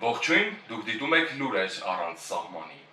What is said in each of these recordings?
Ողջույն, դուք դիտում եք լուրեր առանց սահմանի։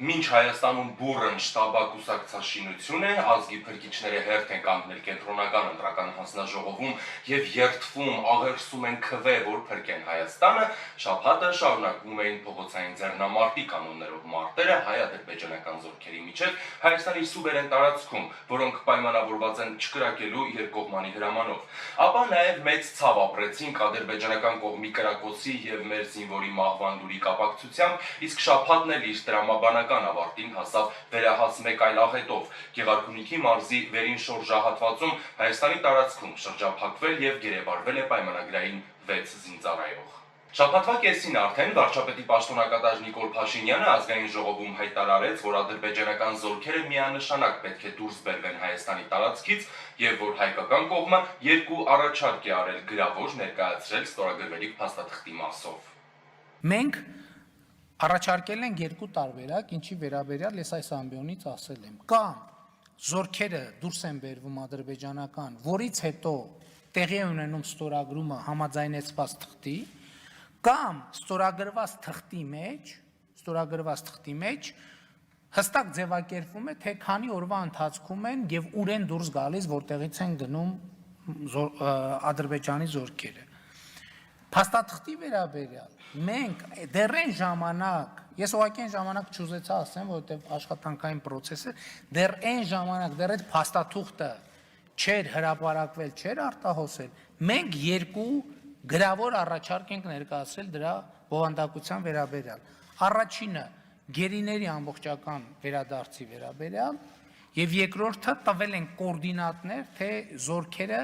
Մինչ Հայաստանում բուռն շտաբակուսակցաշինություն է, ազգի փրկիչները հերթ են կանգնել կենտրոնական ընտրական հանձնաժողովում եւ երդվում, աղերսում են քվե, որ փրկեն Հայաստանը, շաբաթը շարունակվում էին փողոցային ձեռնամարտի կանոններով մարտերը հայ-ադրբեջանական զորքերի միջև Հայաստանի սուվերեն տարածքում, որոնք պայմանավորված են չկրակելու երկկողմանի հրամանով։ Ապա նաեւ մեծ ցավ ապրեցինք ադրբեջանական կողմի կրակոցի եւ մեր զինվորի մահվան լուրի կապակցությամբ, իսկ շաբաթն էլ իր տրամաբանական ավարտին հասավ վերահաս մեկ այլ աղետով։ Գեղարքունիքի մարզի վերին շորժահատվածում Հայաստանի տարածքում շրջափակվել եւ գերեվարվել է պայմանագրային 6 զինծառայող։ Շաբաթվա կեսին արդեն վարչապետի պաշտոնակատար Նիկոլ Փաշինյանը ազգային ժողովում հայտարարեց, որ ադրբեջանական զորքերը միանշանակ պետք է դուրս բերվեն Հայաստանի տարածքից եւ որ հայկական կողմը երկու առաջարկ է արել գրավոր ներկայացրել ստորագրվելիք փաստաթղթի մասով։ Մենք առաջարկել ենք երկու տարբերակ, ինչի վերաբերյալ ես այս ամբիոնից ասել եմ։ Կամ զորքերը դուրս են բերվում ադրբեջանական, որից հետո տեղի է ունենում ստորագրումը համաձայնեցված թղթի, կամ ստորագրված թղթի մեջ հստակ ձևակերպվում է, թե քանի օրվա ընթացքում են եւ ուր են դուրս գալիս, որտեղից են գնում ադրբեջանի զորքերը։ Փաստաթղթի վերաբերյալ մենք դեռ այն ժամանակ, ես ուղղակի այն ժամանակ չուզեցա ասեմ, որովհետև աշխատանքային process-ը դեռ այն ժամանակ, դեռ այդ փաստաթուղթը չէր հրապարակվել, չէր արտահոսել, մենք երկու գրավոր առաջարկ ենք ներկայացրել դրա բովանդակության վերաբերյալ։ Առաջինը գերիների ամբողջական վերադարձի վերաբերյալ եւ երկրորդը տվել են կոորդինատներ, թե զորքերը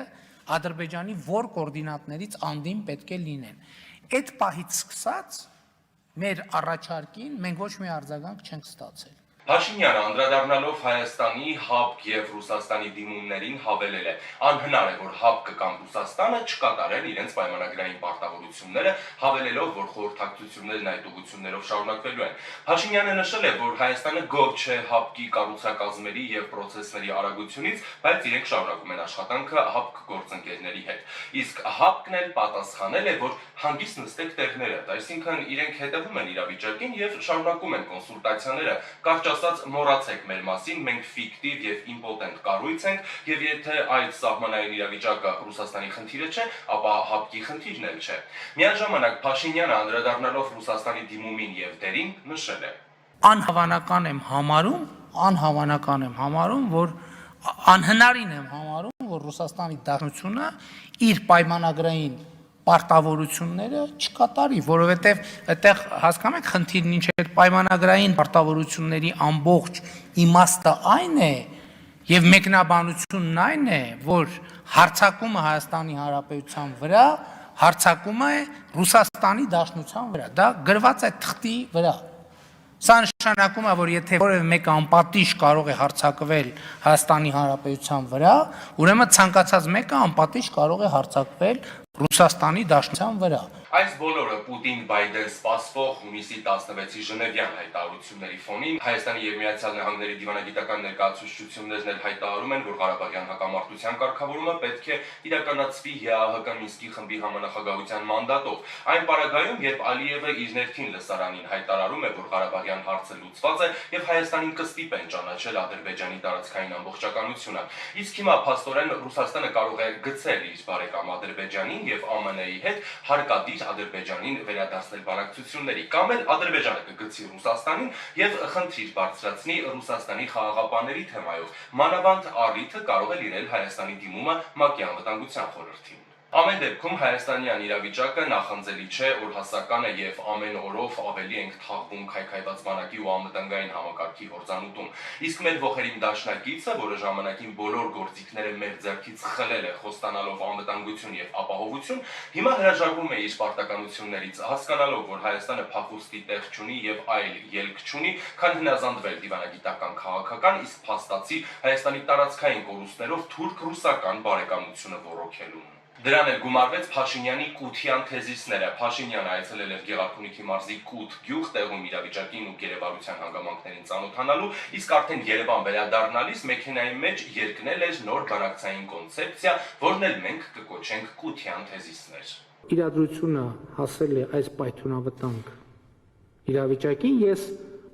Ադրբեջանի որ կոորդինատներից անդին պետք է լինեն։ Այդ պահից սկսած մեր առաջարկին մենք ոչ մի արձագանք չենք ստացել։ Փաշինյանը անդրադառնալով Հայաստանի, ՀԱՊԿ եւ Ռուսաստանի դիմումներին հավելել է. անհնար է, որ ՀԱՊԿ-ը կամ Ռուսաստանը չկատարեն իրենց պայմանագրային պարտավորությունները, հավելելով, որ խորհրդակցություններն այդ ուղղություններով շարունակվելու են։ Փաշինյանը նշել է, որ Հայաստանը գոհ չէ ՀԱՊԿ-ի կառուցակազմերի եւ պրոցեսների արագությունից, բայց իրենք շարունակում են աշխատանքը ՀԱՊԿ գործընկերների հետ։ Իսկ ՀԱՊԿ-ն էլ պատասխանել է, որ հանգիստ նստեք տեղներդ, այսինքն իրենք հետևում են իրավիճակին եւ շարունակում են կոնսուլտացիաները, կարճ ասած մոռացեք մեր մասին, մենք ֆիկտիվ եւ իմպոտենտ կառույց ենք եւ եթե այդ սահմանային իրավիճակը Ռուսաստանի խնդիրը չէ, ապա ՀԱՊԿ-ի խնդիրն էլ չէ։ Միաժամանակ Փաշինյանը անդրադառնալով Ռուսաստանի դիմումին եւ դերին նշել է. Անհավանական եմ համարում, որ անհնարին եմ համարում, որ Ռուսաստանի Դաշնությունը իր պայմանագրային պարտավորությունները չկատարի, որովհետև այդտեղ հասկանում եք խնդիրն ինչ է, պայմանագրային պարտավորությունների ամբողջ իմաստը այն է եւ մեկնաբանությունն այն է, որ հարձակումը Հայաստանի Հանրապետության վրա հարձակում է Ռուսաստանի Դաշնության վրա, դա գրված է թղթի վրա։ Սա նշանակում է, որ եթե որևէ մեկ անպատիժ կարող է հարձակվել Հայաստանի Հանրապետության վրա, ուրեմն ցանկացած մեկը անպատիժ կարող է հարձակվել Ռուսաստանի Դաշնության վրա։ Այս բոլորը Պուտին-Բայդեն սպասվող հունիսի 16-ի Ժնևյան հայտարարությունների ֆոնին Հայաստանի եւ Միացյալ Նահանգների դիվանագիտական ներկայացուցչություններն էլ հայտարարում են, որ Ղարաբաղյան հակամարտության կարգավորումը պետք է իրականացվի ՀԱՀԿ Մինսկի խմբի համանախագահության մանդատով։ Այն պարագայում, երբ Ալիևը իր ներքին լսարանին հայտարարում է, որ Ղարաբաղյան հարցը լուծված է եւ Հայաստանին կստիպեն ճանաչել Ադրբեջանի տարածքային ամբողջականությունը։ Իսկ հիմա փաստորեն Ռուսաստանը կարող է գցել իր բարեկամ Ադրբեջանին եւ ԱՄՆ-ի հետ հարկադիր Ադրբեջանին վերադարձնել բանակցությունների, կամ էլ Ադրբեջանը կգցի Ռուսաստանին եւ խնդիր բարձրացնի Ռուսաստանի խաղաղապահների թեմայով։ Մանավանդ առիթը կարող է լինել Հայաստանի դիմումը ՄԱԿ-ի անվտանգության խորհրդին։ Ամեն դեպքում հայաստանյան իրավիճակը նախանձելի չէ օրհասականը եւ ամեն օրով ավելի ենք թաղվում քայքայված բանակի ու անվտանգային համակարգի հորձանուտում։ Իսկ մեր ողերիմ դաշնակիցը, որը ժամանակին բոլոր գործիքները մեր ձեռքից խլել է խոստանալով անվտանգություն եւ ապահովություն, հիմա հրաժարվում է իր պարտականություններից, հասկանալով, որ Հայաստանը փախուստի տեղ չունի եւ այլ ելք չունի, քան հնազանդվել դիվանագիտական քաղաքական, իսկ փաստացի Հայաստանի տարածքային կորուստներով թուրք-ռուսական բարեկամությունը ոռոգելուն։ Դրան էլ գումարվեց Փաշինյանի Կության թեզիսները։ Փաշինյանը այցելել էր Գեղարքունիքի մարզի Կութ գյուղ տեղում իրավիճակին ու գերեվարության հանգամանքներին ծանոթանալու, իսկ արդեն Երևան վերադառնալիս մեքենայի մեջ երկնել էր նոր բանակցային կոնցեպցիա, որն էլ մենք կկոչենք Կության թեզիսներ։ Իրադրությունը հասել է այս պայթյունավտանգ իրավիճակին, ես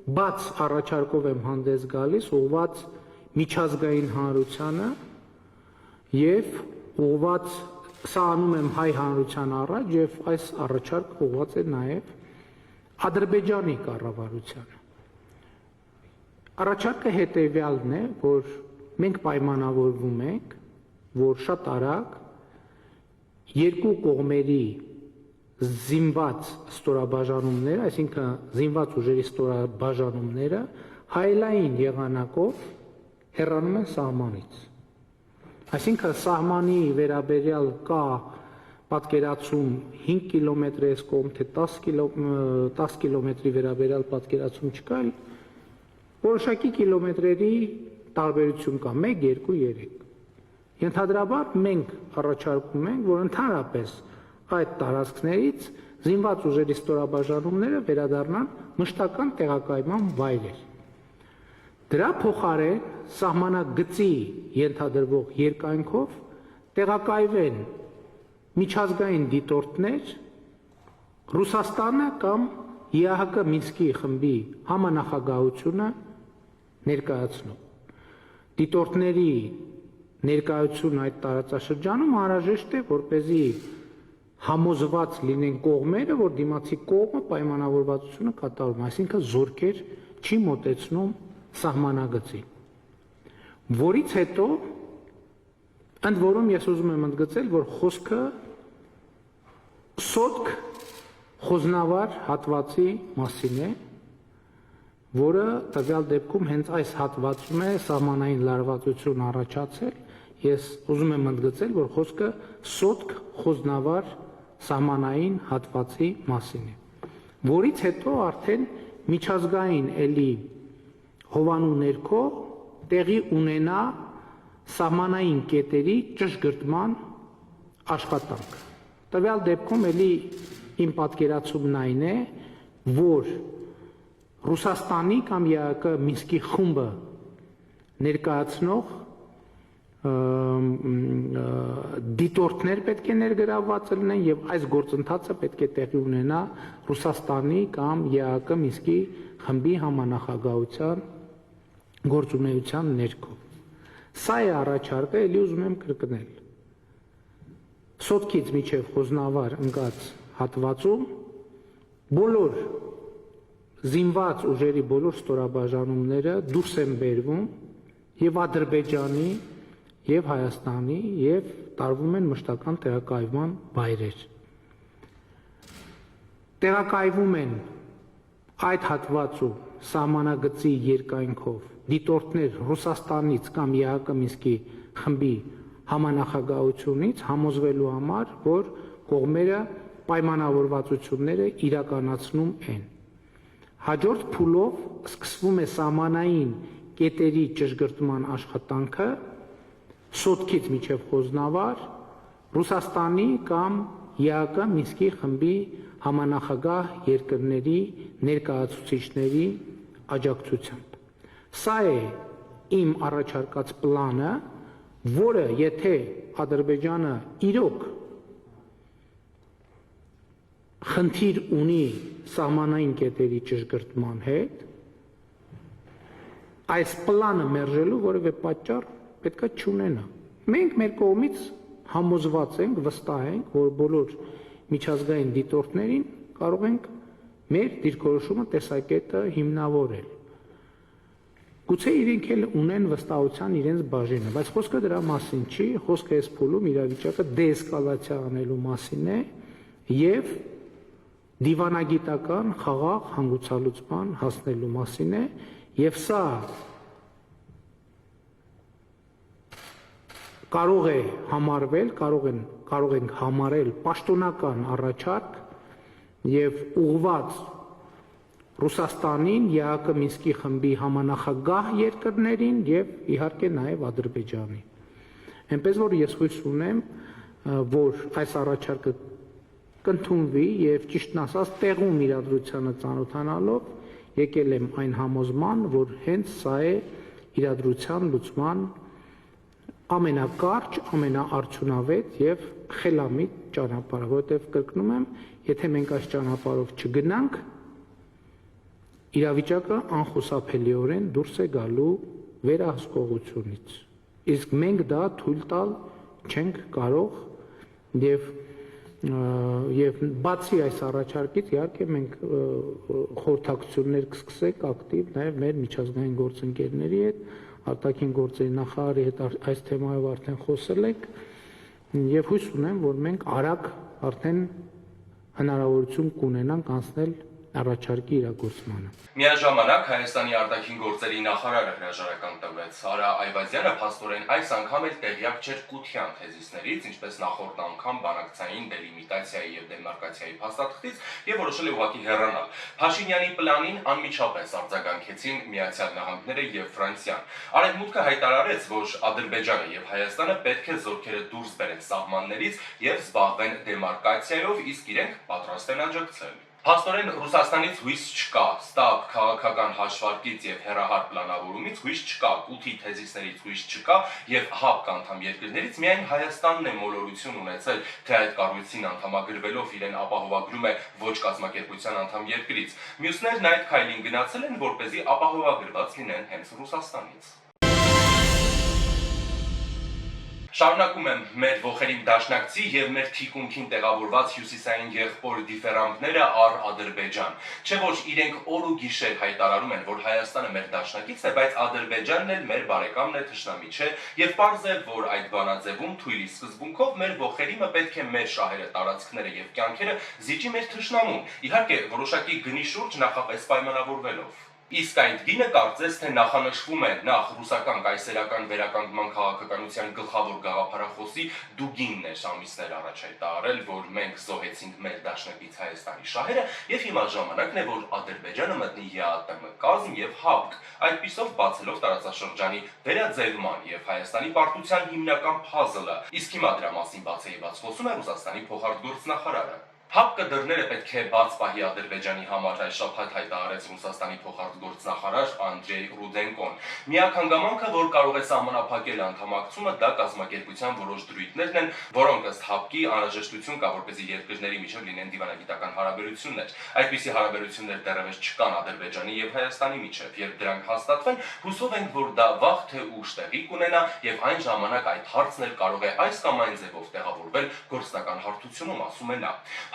բաց առաջարկով եմ հանդես գալիս ուղղված միջազգային հանրությանը եւ ուղղված սա անում եմ հայ հանրության առաջ եւ այս առաջարկը ուղղված է նաեւ Ադրբեջանի կառավարությանը։ Առաջարկը հետեւյալն է, որ մենք պայմանավորվում ենք, որ շատ արագ երկու կողմերի զինված ստորաբաժանումները, այսինքն զինված ուժերի ստորաբաժանումները հայելային եղանակով հեռանում են սահմանից։ Այսինքն սահմանի վերաբերյալ կա պատկերացում 5 կիլոմետր էս կողմ, թե 10 կիլոմետրի վերաբերյալ պատկերացում չկա, այլ որոշակի կիլոմետրերի տարբերություն կա, 1, 2, 3։ Ենթադրաբար մենք առաջարկում ենք, որ ընդհանրապես այդ տարածքներից զինված ուժերի ստորաբաժանումները վերադառնան մշտական տեղակայման վայրեր։ Դրա փոխարեն սահմանագծի ենթադրվող երկայնքով տեղակայվեն միջազգային դիտորդներ Ռուսաստանը կամ ԵԱՀԿ Մինսկի խմբի համանախագահությունը ներկայացնում։ Դիտորդների ներկայությունը այդ տարածաշրջանում անհրաժեշտ է, որպեսզի համոզված լինեն կողմերը, որ դիմացի կողմը պայմանավորվածությունը կատարում, այսինքն զորքեր չի մոտեցնում սահմանագծին, որից հետո ընդ որում ես ուզում եմ ընդգծել, որ խոսքը Սոտք խոզնավար հատվածի մասին է, որը տվյալ դեպքում հենց այս հատվածում է սահմանային լարվածություն առաջացել, ես ուզում եմ ընդգծել, որ խոսքը Սոտք խոզնավար սահմանային հատվածի մասին է, որից հետո արդեն միջազգային էլի հովանու ներքո տեղի ունենա սահմանային կետերի ճշգրտման աշխատանք։ Տվյալ դեպքում էլի իմ պատկերացումն այն է, որ Ռուսաստանի կամ ԵԱՀԿ Մինսկի խումբը ներկայացնող դիտորդներ պետք է ներգրավված լինեն եւ այս գործընթացը պետք է տեղի ունենա Ռուսաստանի կամ ԵԱՀԿ Մինսկի խմբի համանախագահության գործունեության ներքո։ Սա է առաջարկը, էլի ուզում եմ կրկնել։ Սոտքից միջև Խոզնավար ընկած հատվածում բոլոր զինված ուժերի բոլոր ստորաբաժանումները դուրս են բերվում եւ Ադրբեջանի եւ Հայաստանի եւ տարվում են մշտական տեղակայման վայրեր։ Տեղակայվում են այդ հատվածում սահմանագծի երկայնքով դիտորդներ Ռուսաստանից կամ ԵԱՀԿ Մինսկի խմբի համանախագահությունից համոզվելու համար, որ կողմերը պայմանավորվածությունները իրականացնում են։ Հաջորդ փուլով սկսվում է սահմանային կետերի ճշգրտման աշխատանքը Սոտքից միջև Խոզնավար, Ռուսաստանի կամ ԵԱՀԿ Մինսկի խմբի համանախագահ երկրների ներկայացուցիչների աջակցությամբ։ Սա է իմ առաջարկած պլանը, որը եթե Ադրբեջանը իրոք խնդիր ունի սահմանային կետերի ճշգրտման հետ, այս պլանը մերժելու որևէ պատճառ պետքա չունենա։ Մենք մեր կողմից համոզված ենք, վստահ ենք, որ բոլոր միջազգային դիտորդներին կարող ենք մեր դիրքորոշումը տեսակետը հիմնավորել։ Գուցե իրենք էլ ունեն վստահության իրենց բաժինը, բայց խոսքը դրա մասին չի, խոսքը այս փուլում իրավիճակը դեէսկալացիա անելու մասին է եւ դիվանագիտական խաղաղ հանգուցալուծման հասնելու մասին է եւ սա կարող է համարվել, կարող ենք համարել պաշտոնական առաջարկ եւ ուղղված Ռուսաստանին, ԵԱՀԿ Մինսկի խմբի համանախագահ երկրներին եւ իհարկե նաեւ Ադրբեջանին։ Այնպես որ ես հույս ունեմ որ այս առաջարկը կընդունվի եւ ճիշտն ասած տեղում իրադրությանը ծանոթանալով եկել եմ այն համոզման, որ հենց սա է իրադրության լուծման ամենակարճ, ամենաարդյունավետ եւ խելամիտ ճանապարհը, որովհետեւ կրկնում եմ, եթե մենք այս ճանապարհով չգնանք, իրավիճակը անխուսափելիորեն դուրս է գալու վերահսկողությունից։ Իսկ մենք դա թույլ տալ չենք կարող եւ բացի այս առաջարկից իհարկե մենք խորհրդակցություններ կսկսենք ակտիվ նաեւ մեր միջազգային գործընկերների հետ, արտաքին գործերի նախարարի հետ այս թեմայով արդեն խոսել ենք եւ հույս ունեմ, որ մենք արագ արդեն հնարավորություն կունենանք անցնել առաջարկի իրագործմանը։ Միաժամանակ Հայաստանի արտաքին գործերի նախարարը հրաժարական տվեց։ Արա Այվազյանը փաստորեն այս անգամ էլ տեղյակ չէր Կության թեզիսներից, ինչպես նախորդ անգամ բանակցային դելիմիտացիայի եւ դեմարկացիայի փաստաթղթից եւ որոշել է ուղղակի հեռանալ։ Փաշինյանի պլանին անմիջապես արձագանքեցին Միացյալ Նահանգները եւ Ֆրանսիան։ Արևմուտքը հայտարարեց, որ Ադրբեջանը եւ Հայաստանը պետք է զորքերը դուրս բերեն սահմաններից եւ զբաղվեն դեմարկացիայով, իսկ իրենք պատրաստ են աջակցել։ Փաստորեն Ռուսաստանից հույս չկա, ստապ քաղաքական հաշվարկից եւ հեռահար պլանավորումից հույս չկա, Կութի թեզիսներից հույս չկա եւ ՀԱՊԿ անդամ երկրներից միայն Հայաստանն է մոլորություն ունեցել, թե այդ կառույցին անդամագրվելով իրեն ապահովագրում է ոչ կազմակերպության անդամ երկրից։ Մյուսներն այդ քայլին գնացել են, որպեսզի ապահովագրված լինեն հենց Ռուսաստանից։ Շարունակում եմ մեր ողերին դաշնակցի եւ մեր թիկունքին տեղավորված հյուսիսային եղբոր դիֆերանտները առ Ադրբեջան։ Չէ՞ որ իրենք օր ու գիշեր հայտարարում են, որ Հայաստանը մեր դաշնակիցն է, բայց Ադրբեջանն էլ մեր բարեկամն է, թշնամի չէ, եւ պարզ է, որ այդ բանաձևում թույլի սկզբունքով մեր ողերիմը պետք է մեր շահերը, տարածքները եւ կյանքերը զիջի մեր թշնամուն։ Իհարկե, որոշակի գնի շուրջ նախապես պայմանավորվելով։ Իսկ այդ գինը կարծես թե նախանշվում է նախ ռուսական կայսերական վերականգնման քաղաքականության գլխավոր գաղափարախոսի Դուգինն էր ամիսներ առաջ հայտարարել, որ մենք զոհեցինք մեր դաշնակից Հայաստանի շահերը եւ հիմա ժամանակն է, որ Ադրբեջանը մտնի ԵԱՏՄ կազմ եւ ՀԱՊԿ, այդպիսով բացելով տարածաշրջանի վերաձևման եւ Հայաստանի պարտության հիմնական փազլը։ Իսկ հիմա դրա մասին բացեիված խոսում է Ռուսաստանի փոխարտգործնախարարը։ ՀԱՊԿ դռները պետք է բաց պահի Ադրբեջանի համար, այս շաբաթ հայտարարեց Ռուսաստանի փոխարտգործնախարար Անդրեյ Ռուդենկոն։ Միակ հանգամանքը, որ կարող է սահմանափակել անդամակցումը, դա կազմակերպության որոշ դրույթներն են, որոնք ըստ ՀԱՊԿ-ի անհրաժեշտություն կա, որպեսզի երկրների միջև լինեն դիվանագիտական հարաբերություններ։ Այդպիսի հարաբերություններ դեռևս չկան Ադրբեջանի եւ Հայաստանի միջև, եւ դրանք հաստատվեն, հուսով ենք, որ դա վաղ թե ուշ տեղի կունենա եւ այն ժամանակ այդ հարցն էլ կարող է այս կամ այն ձևով տեղավորվել գործնական հարթությունում, ասում է նա։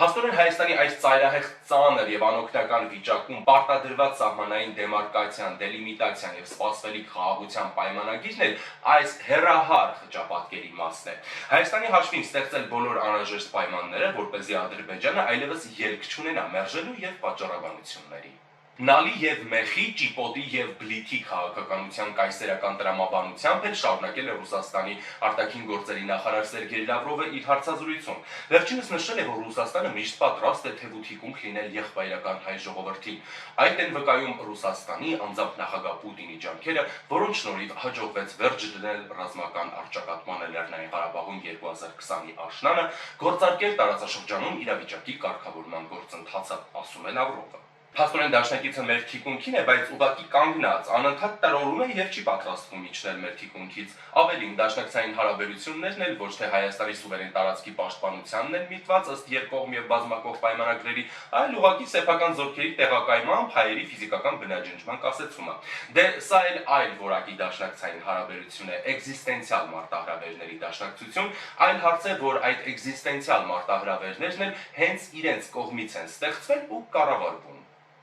Փաստորեն Հայաստանի այս ծայրահեղ ծանր եւ անօգնական վիճակում պարտադրված սահմանային դեմարկացիան, դելիմիտացիան եւ սպասվելիք խաղաղության պայմանագիրն էլ այս հեռահար խճապատկերի մասն է։ Հայաստանի հաշվին ստեղծել բոլոր անհրաժեշտ պայմանները, որպեսզի Ադրբեջանը այլևս ելք չունենա մերժելու եւ պատճառաբանությունների։ Նալի եւ մեխի, ճիպոտի եւ բլիթի քաղաքականության կայսերական տրամաբանությամբ էլ շարունակել է Ռուսաստանի արտաքին գործերի նախարար Սերգեյ Լավրովը իր հարցազրույցում։ Վերջինս նշել է, որ Ռուսաստանը միշտ պատրաստ է թեւութիկունք լինել եղբայրական հայ ժողովրդին։ Այդ են վկայում Ռուսաստանի անձամբ նախագահ Պուտինի ջանքերը, որոնց շնորհիվ հաջողվեց վերջ դնել ռազմական առճակատմանը Լեռնային Ղարաբաղում 2020-ի աշնանը, գործարկել տարածաշրջանում իրավիճակի կարգավորման գործընթացը, ասում է Լավրովը։ Փաստորեն դաշնակիցը մեր թիկունքին է, բայց ուղղակի կանգնած, անընդհատ տրորում է եւ չի պատրաստվում իջնել մեր թիկունքից։ Ավելին, դաշնակցային հարաբերություններն էլ ոչ թե Հայաստանի սուվերեն տարածքի պաշտպանությանն են միտված ըստ երկկողմ եւ բազմակողմ պայմանագրերի, այլ ուղղակի սեփական զորքերի տեղակայմամբ հայերի ֆիզիկական բնաջնջման կասեցումը։ Դե սա էլ այլ որակի դաշնակցային հարաբերություն է, էկզիստենցիալ մարտահրավերների դաշնակցություն, այլ հարց է, որ այդ էկզիստենցիալ մարտահրավերներն էլ հենց իրենց կողմից են ստեղծվել ու կառավարվում։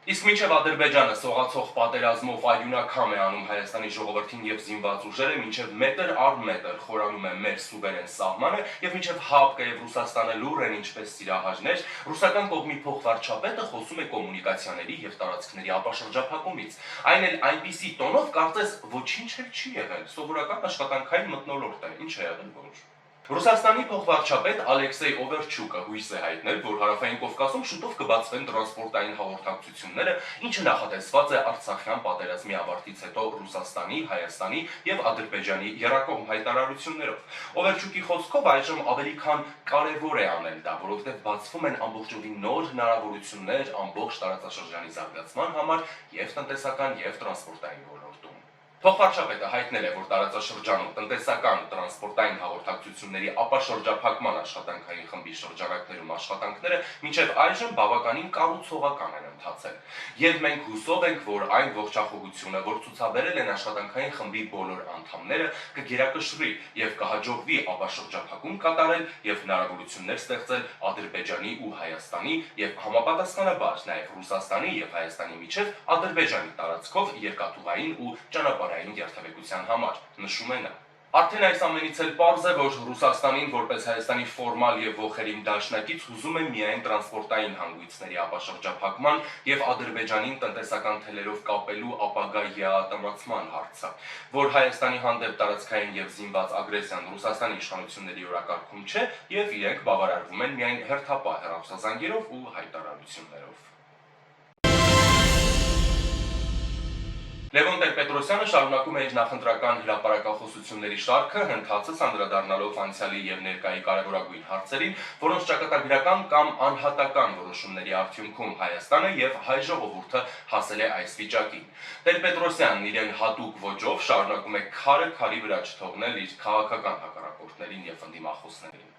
Իսկ մինչև Ադրբեջանը սողացող պատերազմով արյունաքամ է անում Հայաստանի ժողովրդին եւ զինված ուժերը, մինչև մետր առ մետր խորանում է մեր սուվերեն սահմանը եւ մինչև ՀԱՊԿ-ը եւ Ռուսաստանը լուր են ինչպես սիրահարներ, ռուսական կողմի փոխվարչապետը խոսում է կոմունիկացիաների եւ տարածքների ապաշրջափակումից։ Այն էլ այնպիսի տոնով կարծես ոչինչ էլ չի եղել, սովորական աշխատանքային մթնոլորտ է, ինչ է եղել որ։ Ռուսաստանի փոխվարչապետ Ալեքսեյ Օվերչուկը հույս է հայտնել, որ Հարավային Կովկասում շուտով կբացվեն տրանսպորտային հաղորդակցությունները, ինչը նախատեսված է Արցախյան պատերազմի ավարտից հետո Ռուսաստանի, Հայաստանի եւ Ադրբեջանի եռակողմ հայտարարություններով։ Օվերչուկի խոսքով այժմ ավելի քան կարևոր է անել դա, որովհետեւ բացվում են ամբողջովին նոր հնարավորություններ ամբողջ տարածաշրջանի զարգացման համար եւ տնտեսական եւ տրանսպորտային ոլորտում։ Փոխվարչապետը հայտնել է, որ տարածաշրջանում տնտեսական տրանսպորտային հաղորդակցությունների ապաշրջափակման աշխատանքային խմբի շրջանակներում աշխատանքները մինչև այժմ բավականին կառուցողական են ընթացել։ Եվ մենք հուսով ենք, որ այն ողջախոհությունը, որ ցուցաբերել են աշխատանքային խմբի բոլոր անդամները, կգերակշռի եւ կհաջողվի ապաշրջափակում կատարել եւ հնարավորություններ ստեղծել Ադրբեջանի ու Հայաստանի եւ համապատասխանաբար նաեւ Ռուսաստանի եւ Հայաստանի միջև Ադրբեջանի տարածքով երկաթուղային ու ճանապարհային երթևեկության համար, նշում է նա։ Արդեն այս ամենից էլ պարզ է, որ Ռուսաստանին որպես Հայաստանի ֆորմալ եւ ողերիմ դաշնակից հուզում է միայն տրանսպորտային հանգույցների ապաշրջափակման եւ Ադրբեջանին տնտեսական թելերով կապելու ապագա յատամացման հարցը, որ Հայաստանի հանդեպ տարածքային եւ զինված ագրեսիան Ռուսաստանի իշխանությունների օրակարգում չէ եւ իրենք բավարարվում են միայն հերթապահ հեռախոսազանգերով ու հայտարարություններով։ Լևոն Տեր-Պետրոսյանը շարունակում է իր նախընտրական հրապարակախոսությունների շարքը, հնդածս անդրադառնալով անցյալի եւ ներկայի կարևորագույն հարցերին, որոնց ճակատագրական կամ անհատական որոշումների արդյունքում Հայաստանը եւ հայ ժողովուրդը հասել է այս վիճակին։ Տեր-Պետրոսյանն իրեն հատուկ ոճով շարունակում է քարը քարի վրա չթողնել իր քաղաքական հակառակորդներին եւ ընդդիմախոսներին։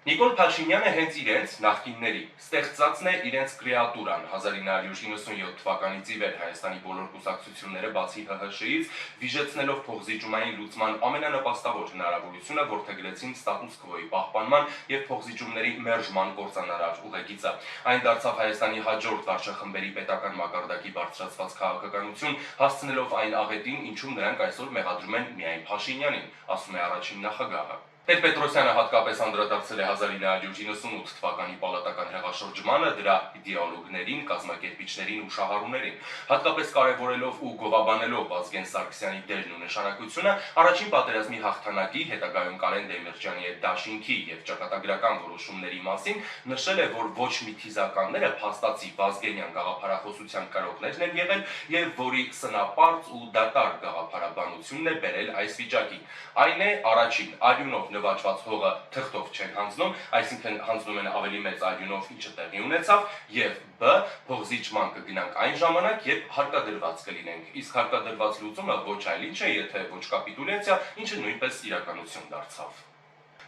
Նիկոլ Փաշինյանը հենց իրենց նախկինների ստեղծածն է իրենց կրեատուրան 1997 թվականից ի վեր Հայաստանի բոլոր կուսակցությունները բացի ՀՀՇ-ից վիժեցնելով փոխզիջումային լուծման ամենանպաստավոր հնարավորությունը որդեգրեցին ստատուս քվոյի պահպանման եւ փոխզիջումների մերժման կործանարար ուղեգիծը։ Այն դարձավ Հայաստանի հաջորդ վարչախմբերի պետական մակարդակի բարձրացված քաղաքականություն, հասցնելով այն աղետին, ինչում նրանք այսօր մեղադրում են միայն Փաշինյանին, ասում է առաջին նախագահը։ Տեր-Պետրոսյանը հատկապես անդրադարձել է 1998 թվականի պալատական հեղաշրջմանը, դրա իդեոլոգներին, կազմակերպիչներին ու շահառուներին, հատկապես կարևորելով ու գովաբանելով Վազգեն Սարգսյանի դերն ու նշանակությունը, առաջին պատերազմի հաղթանակի, հետագայում Կարեն Դեմիրճյանի հետ դաշինքի եւ ճակատագրական որոշումների մասին, նշել է, որ ոչ մի թիզականները փաստացի Վազգենյան գաղափարախոսության կրողներն են եղել եւ որի սնապարծ ու դատարկ գաղափարաբանությունն է բերել այս վիճակին։ Այն է առաջին արյունով նվաճված հողը թղթով չեն հանձնում, այսինքն հանձնում են ավելի մեծ արյունով, ինչը տեղի ունեցավ, եւ բ. փոխզիջման կգնանք այն ժամանակ, երբ հարկադրված կլինենք, իսկ հարկադրված լուծումը ոչ այլ ինչ է, եթե ոչ կապիտուլյացիա, ինչը նույնպես իրականություն դարձավ։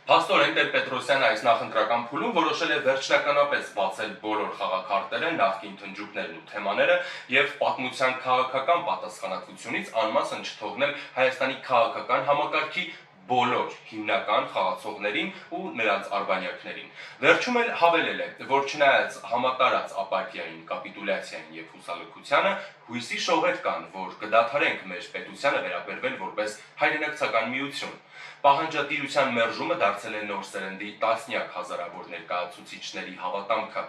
Փաստորեն Տեր-Պետրոսյանը այս նախընտրական փուլում որոշել է վերջնականապես բացել բոլոր խաղաքարտերը, նախկին թնջուկներն ու թեմաները եւ պատմության քաղաքական պատասխանատվությունից անմասն չթողնել Հայաստանի քաղաքական համակարգի բոլոր հիմնական խաղացողներին ու նրանց արբանյակներին։ Վերջում էլ հավելել է, որ չնայած համատարած ապաթիային, կապիտուլյացիային եւ հուսալքությանը, հույսի շողեր կան, որ կդադարենք մեր պետությանը վերաբերվել որպես հայրենակցական միություն։ Պահանջատիրության մերժումը դարձել է նոր սերնդի տասնյակ հազարավոր ներկայացուցիչների հավատամքը։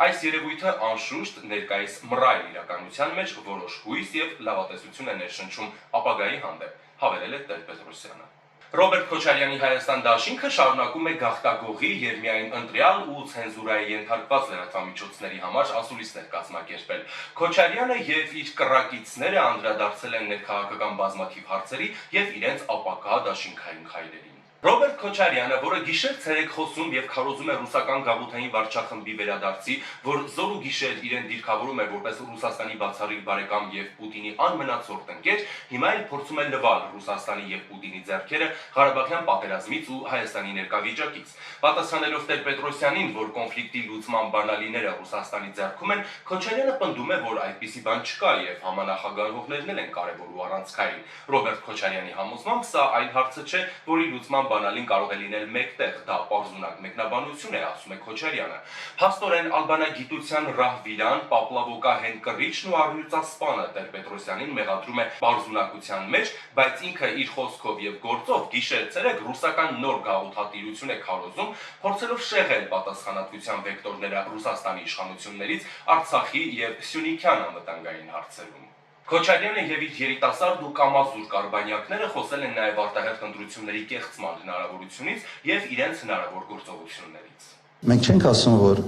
Այս երևույթը անշուշտ ներկայիս մռայլ իրականության մեջ որոշ հույս եւ լավատեսություն է ներշնչում ապագայի հանդեպ, հավելել է Տեր-Պետրոսյանը։ Ռոբերտ Քոչարյանի Հայաստան դաշինքը շարունակում է գաղտագողի եւ միայն ընտրյալ ու ցենզուրայի ենթարկված լրատվամիջոցների համար ասուլիսներ կազմակերպել։ Քոչարյանը եւ իր կռակիցները անդրադարձել են ներքաղաքական բազմաթիվ հարցերի եւ իրենց ապակա դաշինքային քայլերին։ Ռոբերտ Քոչարյանը, որը գիշեր-ցերեկ խոսում եւ քարոզում է ռուսական գաղութային վարչախմբի վերադարձի, որ զոր ու գիշեր իրեն դիրքավորում է որպես Ռուսաստանի բացառիկ բարեկամ եւ Պուտինի անմնացորդ ընկեր, հիմա էլ փորձում է լվալ Ռուսաստանի եւ Պուտինի ձեռքերը Ղարաբաղյան պատերազմից ու Հայաստանի ներկայվիճակից։ Պատասխանելով Տեր-Պետրոսյանին, որ կոնֆլիկտի լուծման բանալիները Ռուսաստանի ձեռքում են, Քոչարյանը պնդում է, որ այդպիսի բան չկա եւ համանախագահողներն են կարեւոր ու առանցքային։ Ռոբերտ Քոչարյանի համոզմամբ սա այն հարցը չէ, որի լուծման բանալին կարող է լինել մեկտեղ, դա պարզունակ մեկնաբանություն է, ասում է Քոչարյանը։ Փաստորեն ալբանագիտության ռահվիրան, պապլավոկահեն կռիչն ու առյուծասպանը Տեր-Պետրոսյանին մեղադրում է պարզունակության մեջ, բայց ինքը իր խոսքով եւ գործով գիշեր-ցերեկ ռուսական նոր գաղութատիրություն է քարոզում, փորձելով շեղել պատասխանատվության վեկտորները Ռուսաստանի իշխանություններից Արցախի եւ Սյունիքյան անվտանգային հարցերում։ Քոչարյանը եւ իր երիտասարդ ու կամազուր կարբանյակները խոսել են նաեւ արտահերթ ընտրությունների կեղծման հնարավորությունից եւ իրենց հնարավոր գործողություններից։ Մենք չենք ասում, որ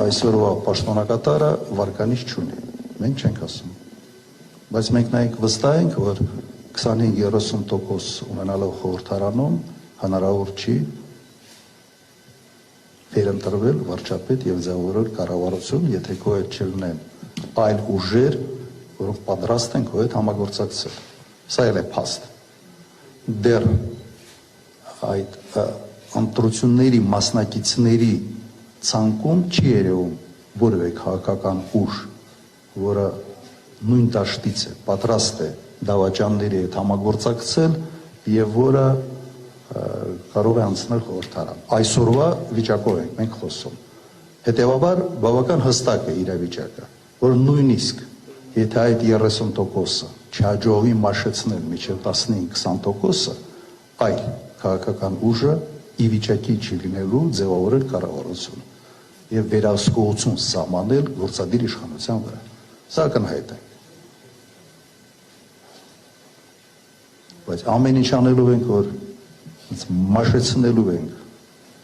այսօրվա պաշտոնակատարը վարկանիշ չունի։ Մենք չենք ասում։ Բայց մենք նայենք վստահ ենք, որ 25-30% ունենալով խորհրդարանում հնարավոր չի վերընտրվել վարչապետ եւ ձևավորել կառավարություն, եթե քո հետ չլինեն այլ ուժեր, որոնք պատրաստ են քո հետ համագործակցել։ Սա էլ է փաստ։ Դեռ այդ ընտրությունների մասնակիցների ցանկում չի երևում որևէ քաղաքական ուժ, որը նույն դաշտից է, պատրաստ է դավաճանների հետ համագործակցել եւ որը կարող է անցնել խորհրդարան։ Այսօրվա վիճակով ենք մենք խոսում։ Հետևաբար բավական հստակ է իրավիճակը, որ նույնիսկ եթե այդ 30%-ը չհաջողվի մաշեցնել մինչև 15-20%-ը, այլ քաղաքական ուժը ի վիճակի չի լինելու ձևավորել կառավարություն եւ վերահսկողություն սահմանել գործադիր իշխանության վրա։ Սա ակնհայտ է։ Բայց ամեն ինչ անելու ենք, որ մաշեցնելու ենք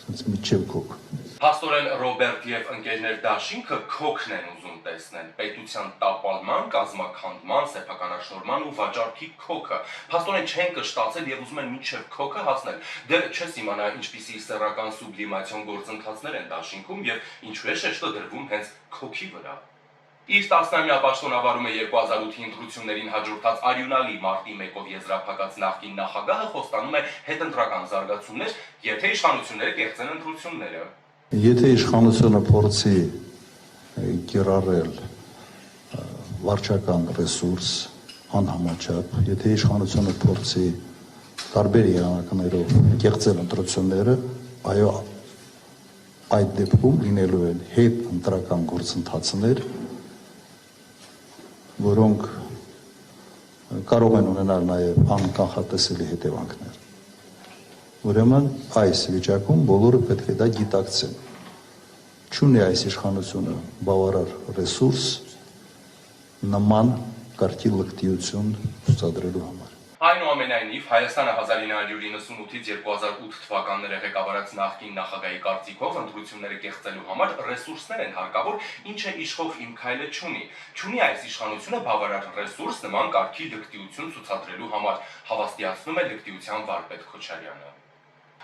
միջև քոք։ Փաստորեն Ռոբերտ եւ ընկերներ դաշինքը քոքն են ուզում տեսնել, պետության տապալման, կազմաքանդման, սեփականաշնորհման ու վաճառքի քոքը։ Փաստորեն չեն կշտացել եւ ուզում են միջև քոքը հասնել։ Դեռ չես իմանա ինչպիսի սեռական սուբլիմացիոն գործընթացներ են դաշինքում եւ ինչու է շեշտը դրվում հենց քոքի վրա։ Իր 10-ամյա պաշտոնավարումը 2008-ի ընտրություններին հաջորդած արյունալի մարտի 1-ով եզրափակած նախկին նախագահը խոստանում է հետընտրական զարգացումներ, եթե իշխանությունները կեղծեն ընտրությունները։ Եթե իշխանությունը փորձի կիրառել վարչական ռեսուրս անհամաչափ, եթե իշխանությունը փորձի տարբեր եղանակներով կեղծել ընտրությունները, այո, այդ դեպքում լինելու են հետ ընտրական գործընթացներ, որոնք կարող են ունենալ նաև անկանխատեսելի հետևանքներ։ Ուրեմն այս վիճակում բոլորը պետք է դա գիտակցեն։ Չունի այս իշխանությունը բավարար ռեսուրս նման կարգի լկտիություն ցուցադրելու համար։ Այնուամենայնիվ, Հայաստանը 1998-ից 2008 թվականները ղեկավարած նախկին նախագահի կարծիքով ընտրությունները կեղծելու համար ռեսուրսներ են հարկավոր, ինչը իշխող իմ քայլը չունի այս իշխանությունը բավարար ռեսուրս նման կարգի լկտիություն ցուցադրելու համար, հավաստիացնում է լկտիության վարպետ Քոչարյանը։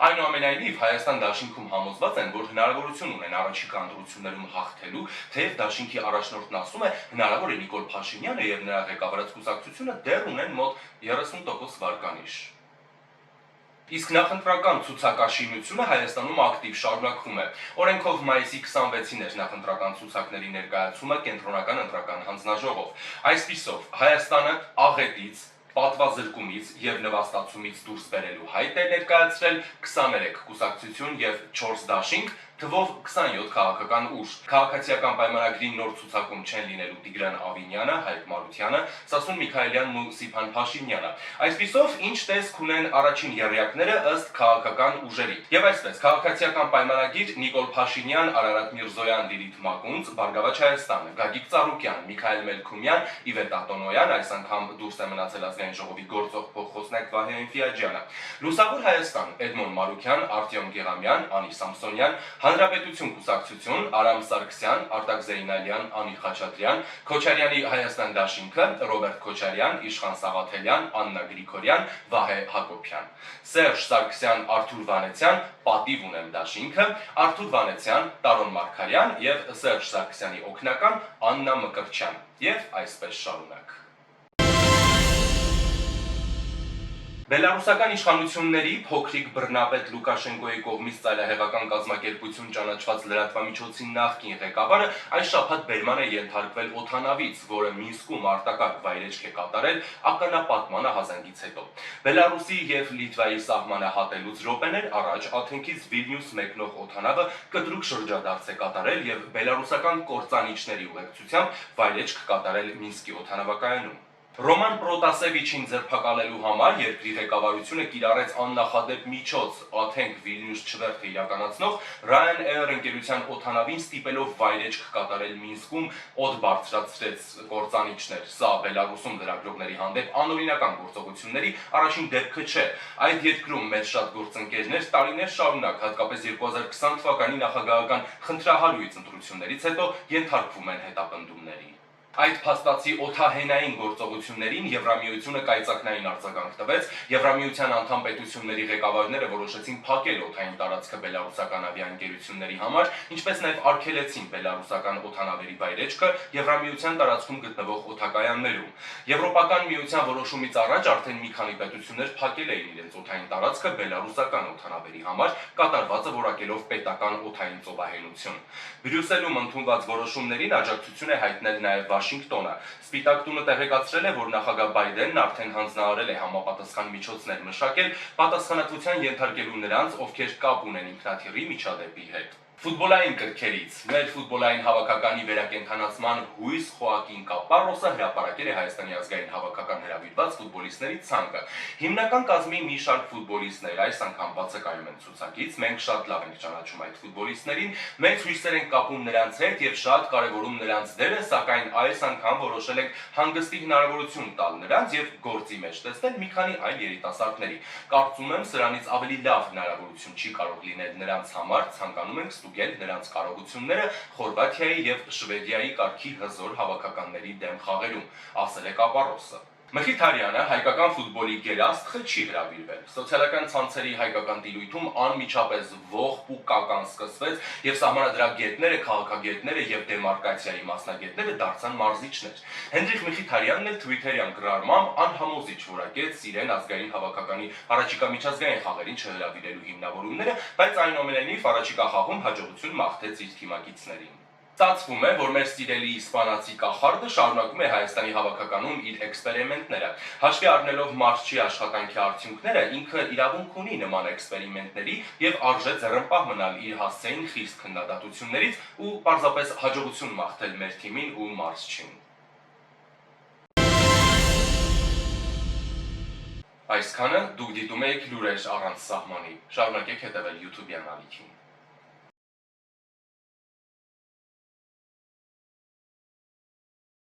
Այնուամենայնիվ, Հայաստան դաշինքում համոզված են, որ հնարավորություն ունեն առաջիկա ընտրություններում հաղթելու, թեև դաշինքի առաջնորդն ասում է, հնարավոր է Նիկոլ Փաշինյանը եւ նրա ղեկավարած կուսակցությունը դեռ ունեն մոտ 30% վարկանիշ։ Իսկ նախընտրական ցուցակաշինությունը Հայաստանում ակտիվ շարունակվում է։ Օրենքով մայիսի 26-ին էր նախընտրական ցուցակների ներկայացումը կենտրոնական ընտրական հանձնաժողով։ Այսպիսով, Հայաստանը աղետից, պատվազրկումից եւ նվաստացումից դուրս բերելու հայտ է ներկայացրել 23 կուսակցություն եւ 4 դաշինք, թվով 27 քաղաքական ուժ։ Քաղաքացիական պայմանագրի նոր ցուցակում չեն լինելու Տիգրան Ավինյանը, Հայկ Մարությանը, Սասուն Միքայելյանն ու Սիփան Փաշինյանը։ Այսպիսով, ինչ տեսք ունեն առաջին եռյակները ըստ քաղաքական ուժերի։ Եվ այսպես, քաղաքացիական պայմանագիր Նիկոլ Փաշինյան, Արարատ Միրզոյան, Լիլիթ Մակունց, Բարգավաճ Հայաստան, Գագիկ Ծառուկյան, Միքայել Մելքումյան, Իվետ Ատոնոյան, այս անգամ դուրս է մնացել ազգային ժողովի գործող փոխխոսնակ Վահե Էնֆիաջյանը, Լուսավոր Հայաստան, Էդմոն Մարուքյան, Արտյոմ Գեղամյան, Անի Սամսոնյան, Հանրապետություն կուսակցություն, Արամ Սարգսյան, Արտակ Զեյնալյան, Անի Խաչատրյան, Քոչարյանի Հայաստան դաշինքը, Ռոբերտ Քոչարյան, Իշխան Սաղաթելյան, Աննա Գրիգորյան, Վահե Հակոբյան, Սերժ Սարգսյան, Արթուր Վանեցյան, Պատիվ ունեմ դաշինքը, Արթուր Վանեցյան, Տարոն Մարգարյան եւ Սերժ Սարգսյանի օգնական Աննա Մկրտչյան եւ այսպես շարունակ։ Բելարուսական իշխանությունների փոքրիկ բռնապետ Լուկաշենկոյի կողմից ծայրահեղական կազմակերպություն ճանաչված լրատվամիջոցի նախկին ղեկավարը այս շաբաթ բերման է ենթարկվել օդանավից, որը Մինսկում արտակարգ վայրեջք է կատարել ականապատման ահազանգից հետո։ Բելարուսի եւ Լիտվայի սահմանը հատելուց րոպեներ առաջ Աթենքից Վիլնյուս մեկնող օդանավը կտրուկ շրջադարձ է կատարել եւ բելարուսական կործանիչների ուղեկցությամբ վայրեջք կատարել Մինսկի օդանավակայանում։ Ռոման Պրոտասևիչին ձերբակալելու համար երկրի ղեկավարությունը կիրառեց աննախադեպ միջոց Աթենք Վիլնյուս չվերթը իրականացնող Ryanair ընկերության օդանավին ստիպելով վայրեջք կատարել Մինսկում օդ բարձրացրեց կործանիչներ։ Սա Բելարուսում լրագրողների հանդեպ անօրինական գործողությունների առաջին դեպքը չէ։ Այդ երկրում մեծ շատ գործընկերներ տարիներ շարունակ, հատկապես 2020 թվականի նախագահական խնդրահարույց ընտրություններից հետո ենթարկվում են հետապնդումների։ Այդ փաստացի օդահենային գործողություններին Եվրամիությունը կայծակնային արձագանք տվեց, Եվրամիության անդամ պետությունների ղեկավարները որոշեցին փակել օդային տարածքը բելարուսական ավիաընկերությունների համար, ինչպես նաև արգելեցին բելարուսական օդանավերի վայրեջքը Եվրամիության տարածքում գտնվող օդակայաններում։ Եվրոպական միության որոշումից առաջ արդեն մի քանի պետություններ փակել էին իրենց օդային տարածքը բելարուսական օդանավերի համար, կատարվածը որակելով պետական օդային ծովահենություն։ Բրյուսելում ընդունված որոշումներին աջակցություն է հայտնել նաև Վաշինգտոնը։ Սպիտակ տունը տեղեկացրել է, որ նախագահ Բայդենն արդեն հանձնարարել է համապատասխան միջոցներ մշակել պատասխանատվության ենթարկելու նրանց, ովքեր կապ ունեն ինքնաթիռի միջադեպի հետ։ Ֆուտբոլային կրքերից մեր ֆուտբոլային հավաքականի վերակենդանացման հույս Խոակին Կապարոսը հրապարակել է Հայաստանի ազգային հավաքական հրավիրված ֆուտբոլիստների ցանկը։ Հիմնական կազմի մի շարք ֆուտբոլիստներ այս անգամ բացակայում են ցուցակից, մենք շատ լավ ենք ճանաչում այդ ֆուտբոլիստներին, մեծ հույսեր ենք կապում նրանց հետ եւ շատ կարեւորում նրանց դերը, սակայն այս անգամ որոշել ենք հանգստի հնարավորություն տալ նրանց եւ գործի մեջ տեսնել մի քանի այլ երիտասարդների։ Կարծում եմ սրանից ավելի լավ հնարավորություն չի կարող լինել նրանց համար, ցանկանում ենք ստուգել նրանց կարողությունները Խորվաթիայի եւ Շվեդիայի կարգի հզոր հավաքականների դեմ խաղերում, ասել է Կապարոսը։ Մխիթարյանը հայկական ֆուտբոլի գերաստղը չի հրավիրվել։ Սոցիալական ցանցերի հայկական տիրույթում անմիջապես ողբ ու կական սկսվեց եւ սահմանադրագետները, քաղաքագետները եւ դեմարկացիայի մասնագետները դարձան մարզիչներ։ Հենրիխ Մխիթարյանն էլ Twitter-յան գրառմամբ անհամոզիչ որակեց իրեն ազգային հավաքականի առաջիկա միջազգային խաղերին չհրավիրելու հիմնավորումները, բայց այնուամենայնիվ առաջիկա խաղում հաջողություն մաղթեց իր թիմակիցներին։ Ստացվում է, որ մեր սիրելի իսպանացի կախարդը շարունակում է Հայաստանի հավաքականում իր էքսպերիմենտները։ Հաշվի առնելով մարզչի աշխատանքի արդյունքները, ինքը իրավունք ունի նման էքսպերիմենտների եւ արժե ձեռնպահ մնալ իր հասցեին խիստ քննադատություններից ու պարզապես հաջողություն մաղթել մեր թիմին ու մարզչին։ Այսքանը դուք դիտում եք լուրեր առանց սահմանի։ Շարունակեք հետևել YouTube-յան ալիքին։